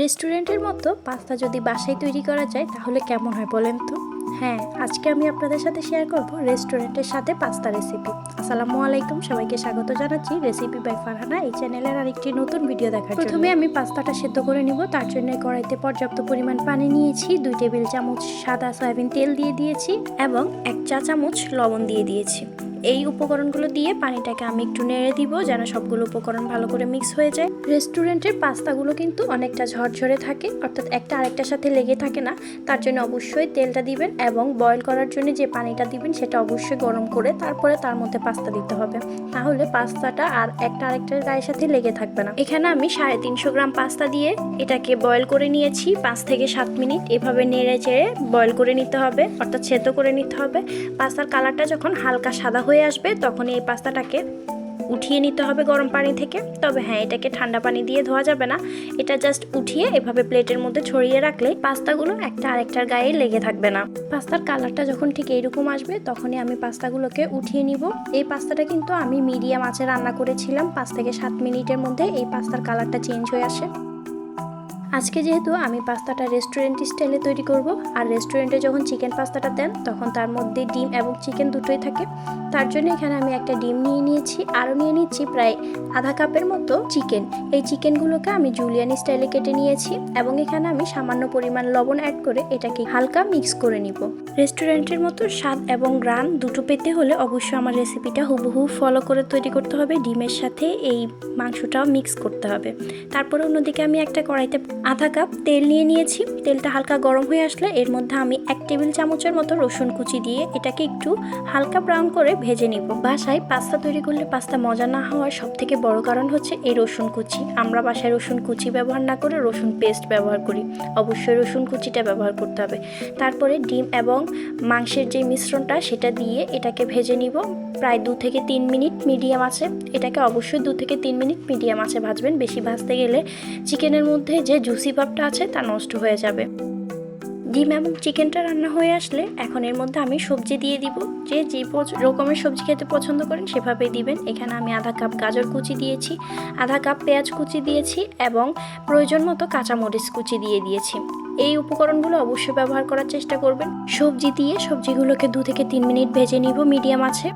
রেস্টুরেন্টের মতো পাস্তা যদি বাসায় তৈরি করা যায় তাহলে কেমন হয় বলেন তো। হ্যাঁ, আজকে আমি আপনাদের সাথে শেয়ার করব রেস্টুরেন্টের সাথে পাস্তা রেসিপি। আসসালামু আলাইকুম, সবাইকে স্বাগত জানাচ্ছি রেসিপি বাই ফারহানা এই চ্যানেলের আরেকটি নতুন ভিডিও দেখার জন্য। প্রথমে আমি পাস্তাটা সেদ্ধ করে নিব। তার জন্য কড়াইতে পর্যাপ্ত পরিমাণ পানি নিয়েছি, 2 টেবিল চামচ সাদা সয়াবিন তেল দিয়ে দিয়েছি এবং 1 চা চামচ লবণ দিয়ে দিয়েছি। এই উপকরণগুলো দিয়ে পানিটাকে আমি একটু নেড়ে দিব যেন সবগুলো উপকরণ ভালো করে মিক্স হয়ে যায়। রেস্টুরেন্টের পাস্তাগুলো কিন্তু অনেকটা ঝরঝরে থাকে, অর্থাৎ একটা আরেকটার সাথে লেগে থাকে না। তার জন্য অবশ্যই তেলটা দিবেন এবং বয়েল করার জন্য যে পানিটা দিবেন সেটা অবশ্যই গরম করে তারপরে তার মধ্যে পাস্তা দিতে হবে, তাহলে পাস্তাটা আর একটা আরেকটার গায়ের সাথে লেগে থাকবে না। এখানে আমি 350 গ্রাম পাস্তা দিয়ে এটাকে বয়েল করে নিয়েছি 5 থেকে 7 মিনিট। এভাবে নেড়ে চেড়ে বয়েল করে নিতে হবে, অর্থাৎ সেদ্ধ করে নিতে হবে। পাস্তার কালারটা যখন হালকা সাদা হয়ে আসবে তখন এই পাস্তাটাকে উঠিয়ে নিতে হবে গরম পানি থেকে। তবে হ্যাঁ, এটাকে ঠান্ডা পানি দিয়ে ধোয়া যাবে না, এটা জাস্ট উঠিয়ে এভাবে প্লেটের মধ্যে ছড়িয়ে রাখলে পাস্তাগুলো একটা আরেকটার গায়ে লেগে থাকবে না। পাস্তার কালারটা যখন ঠিক এইরকম আসবে তখনই আমি পাস্তাগুলোকে উঠিয়ে নিব। এই পাস্তাটা কিন্তু আমি মিডিয়াম আঁচে রান্না করেছিলাম, 5 থেকে 7 মিনিটের মধ্যে এই পাস্তার কালারটা চেঞ্জ হয়ে আসে। আজকে যেহেতু আমি পাস্তাটা রেস্টুরেন্ট স্টাইলে তৈরি করব, আর রেস্টুরেন্টে যখন চিকেন পাস্তাটা দেন তখন তার মধ্যে ডিম এবং চিকেন দুটোই থাকে, তার জন্য এখানে আমি একটা ডিম নিয়ে নিয়েছি। আরও নিয়ে নিচ্ছি প্রায় আধা কাপের মতো চিকেন। এই চিকেনগুলোকে আমি জুলিয়ান স্টাইলে কেটে নিয়েছি এবং এখানে আমি সামান্য পরিমাণ লবণ অ্যাড করে এটাকে হালকা মিক্স করে নিব। রেস্টুরেন্টের মতো স্বাদ এবং গ্রান দুটো পেতে হলে অবশ্যই আমার রেসিপিটা হুবহু ফলো করে তৈরি করতে হবে। ডিমের সাথে এই মাংসটাও মিক্স করতে হবে। তারপরে অন্যদিকে আমি একটা কড়াইতে আধা কাপ তেল নিয়ে নিয়েছি। তেলটা হালকা গরম হয়ে আসলে এর মধ্যে আমি 1 টেবিল চামচের মতো রসুন কুচি দিয়ে এটাকে একটু হালকা ব্রাউন করে ভেজে নিব। বাসায় পাস্তা তৈরি করলে পাস্তা মজা না হওয়ার সবথেকে বড় কারণ হচ্ছে এই রসুন কুচি। আমরা বাসায় রসুন কুচি ব্যবহার না করে রসুন পেস্ট ব্যবহার করি, অবশ্যই রসুন কুচিটা ব্যবহার করতে হবে। তারপরে ডিম এবং মাংসের যে মিশ্রণটা সেটা দিয়ে এটাকে ভেজে নিব প্রায় 2 থেকে 3 মিনিট মিডিয়াম আছে। এটাকে অবশ্যই 2 থেকে 3 মিনিট মিডিয়াম আছে ভাজবেন, বেশি ভাজতে গেলে চিকেনের মধ্যে যে জুসি ভাবটা আছে তা নষ্ট হয়ে যাবে। ডিম এবং চিকেনটা রান্না হয়ে আসলে এখন এর মধ্যে আমি সবজি দিয়ে দিব। যে রকমের সবজি খেতে পছন্দ করেন সেভাবেই দিবেন। এখানে আমি আধা কাপ গাজর কুচি দিয়েছি, আধা কাপ পেঁয়াজ কুচি দিয়েছি এবং প্রয়োজন মতো কাঁচামরিচ কুচি দিয়ে দিয়েছি। এই উপকরণগুলো অবশ্যই ব্যবহার করার চেষ্টা করবেন। সবজি দিয়ে সবজিগুলোকে 2 থেকে 3 মিনিট ভেজে নিব মিডিয়াম আছে।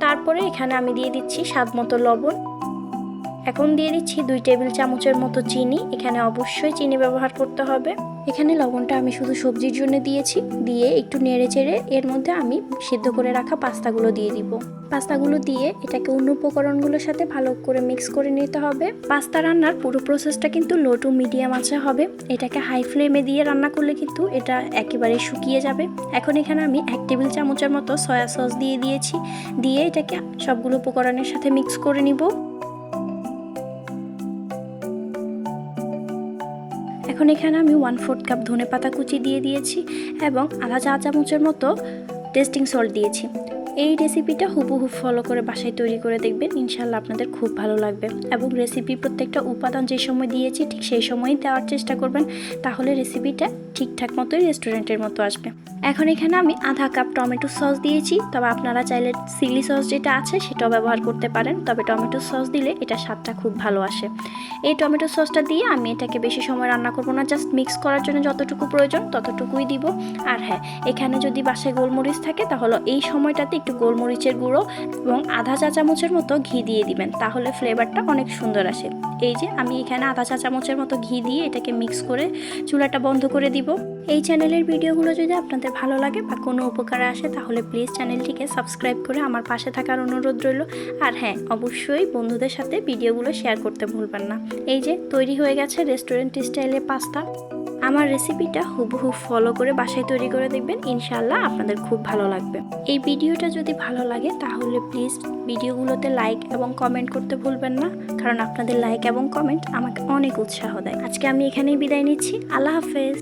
তারপরে এখানে আমি দিয়ে দিচ্ছি স্বাদ মতো লবণ। এখন দিয়ে দিচ্ছি 2 টেবিল চামচের মতো চিনি। এখানে অবশ্যই চিনি ব্যবহার করতে হবে। এখানে লবণটা আমি শুধু সবজির জন্য দিয়েছি। দিয়ে একটু নেড়ে চেড়ে এর মধ্যে আমি সিদ্ধ করে রাখা পাস্তাগুলো দিয়ে দিব। পাস্তাগুলো দিয়ে এটাকে অন্য উপকরণগুলোর সাথে ভালো করে মিক্স করে নিতে হবে। পাস্তা রান্নার পুরো প্রসেসটা কিন্তু লো টু মিডিয়াম আঁচে হবে। এটাকে হাই ফ্লেমে দিয়ে রান্না করলে কিন্তু এটা একেবারে শুকিয়ে যাবে। এখন এখানে আমি 1 টেবিল চামচের মতো সয়া সস দিয়ে দিয়েছি। দিয়ে এটাকে সবগুলো উপকরণের সাথে মিক্স করে নিব। এখন এখানে আমি 1/4 কাপ ধনেপাতা কুচি দিয়ে দিয়েছি এবং আধা চা চামচের মতো টেস্টিং সল্ট দিয়েছি। এই রেসিপিটা হুবহু ফলো করে বাসায় তৈরি করে দেখবেন, ইনশাল্লাহ আপনাদের খুব ভালো লাগবে। এবং রেসিপি প্রত্যেকটা উপাদান যে সময় দিয়েছি ঠিক সেই সময়ই দেওয়ার চেষ্টা করবেন, তাহলে রেসিপিটা ঠিকঠাক মতোই রেস্টুরেন্টের মতো আসবে। এখন এখানে আমি আধা কাপ টমেটো সস দিয়েছি, তবে আপনারা চাইলে চিলি সস যেটা আছে সেটাও ব্যবহার করতে পারেন, তবে টমেটো সস দিলে এটা স্বাদটা খুব ভালো আসে। এই টমেটো সসটা দিয়ে আমি এটাকে বেশি সময় রান্না করবো না, জাস্ট মিক্স করার জন্য যতটুকু প্রয়োজন ততটুকুই দিব। আর হ্যাঁ, এখানে যদি বাসায় গোলমরিচ থাকে তাহলে এই সময়টাতে একটু গোলমরিচের গুঁড়ো এবং আধা চা চামচের মতো ঘি দিয়ে দিবেন, তাহলে ফ্লেভারটা অনেক সুন্দর আসে। এই যে আমি এখানে আধা চা চামচের মতো ঘি দিয়ে এটাকে মিক্স করে চুলাটা বন্ধ করে দিব। এই চ্যানেলের ভিডিওগুলো যদি আপনাদের ভালো লাগে বা কোনো উপকারে আসে তাহলে প্লিজ চ্যানেলটিকে সাবস্ক্রাইব করে আমার পাশে থাকার অনুরোধ রইল। আর হ্যাঁ, অবশ্যই বন্ধুদের সাথে ভিডিওগুলো শেয়ার করতে ভুলবেন না। এই যে তৈরি হয়ে গেছে রেস্টুরেন্ট স্টাইলে পাস্তা। আমার রেসিপিটা হুবহু ফলো করে বাসায় তৈরি করে দেখবেন, ইনশাআল্লাহ আপনাদের খুব ভালো লাগবে। এই ভিডিওটা যদি ভালো লাগে তাহলে প্লিজ ভিডিওগুলোতে লাইক এবং কমেন্ট করতে ভুলবেন না, কারণ আপনাদের লাইক এবং কমেন্ট আমাকে অনেক উৎসাহ দেয়। আজকে আমি এখানেই বিদায় নিচ্ছি। আল্লাহ হাফেজ।